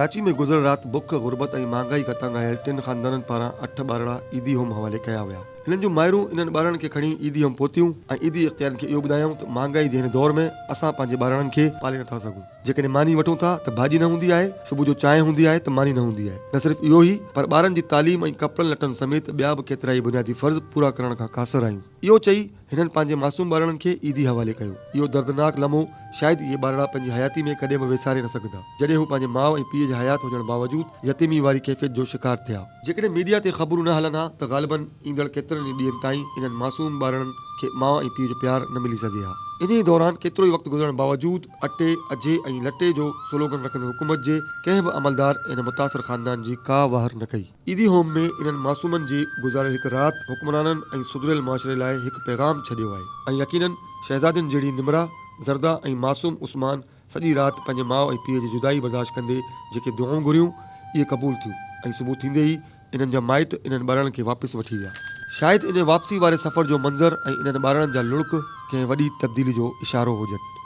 कराची में गुज़िरियल रात बुख गुरबत ऐं महांगाई खां तंग आयल 3 ख़ानदाननि पारां 8 ॿारड़ा ईदी होम हवाले कया विया। हिननि जूं माइरूं इन्हनि ॿारनि खे खणी ईदी होम पहुतियूं ऐं ईदी इख़्तियारनि खे इहो ॿुधायूं त महांगाई जे हिन दौर में असां पंहिंजे ॿारनि खे पाले नथा सघूं। जेकॾहिं मानी वठूं था त भाॼी न हूंदी आहे, सुबुह जो चांहि हूंदी आहे त मानी न हूंदी आहे। न सिर्फ़ु इहो ई पर ॿारनि जी तालीम ऐं कपिड़नि लटनि समेत ॿिया बि केतिरा ई बुनियादी फ़र्ज़ पूरा करण खां क़ासिर आहियूं। इहो चई हिननि पंहिंजे मासूम ॿारनि खे ईदी हवाले कयो। इहो दर्दनाक लम्हो शायदि इहे ॿारड़ा पंहिंजी हयाती में कॾहिं बि विसारे न सघंदा, जॾहिं हू पंहिंजे माउ ऐं पीउ जे हयात हुजण बावजूदु यतीमी वारी कैफ़ियत जो शिकार थिया। जेकॾहिं मीडिया ते ख़बरूं न हलनि हा त ग़ालिबन ईंदड़ केतिरनि ई ॾींहंनि ताईं इन्हनि मासूम ॿारनि खे माउ ऐं पीउ जो प्यार न मिली सघे हा। इन ई दौरान केतिरो ई वक़्तु गुज़रण बावजूदु अटे अजे ऐं लटे जो स्लोगन रखंदे हुकूमत जे कंहिं बि अमलदार इन मुतासिर ख़ानदान जी का वाहर न कई। ईदी होम में इन्हनि मासूमनि जी गुज़ारियल हिकु राति हुक्मराननि ऐं सुधरियल मुआशिरे लाइ हिकु पैगाम छॾियो आहे ऐं यकीनन शहज़ादियुनि जहिड़ी निमरा ज़रदा ऐं मासूम उस्मान सॼी राति पंहिंजे माउ ऐं पीउ जी जुदाई बर्दाश्त कंदे जेके दुआऊं घुरियूं इहे क़बूल थियूं ऐं सुबुह थींदे ई इन्हनि जा माइट इन्हनि ॿारनि खे वापसि वठी विया। शायदि इन वापसी वारे सफ़र जो मंज़र ऐं इन्हनि ॿारनि जा लुड़क कंहिं वॾी तब्दीली जो इशारो हुजनि।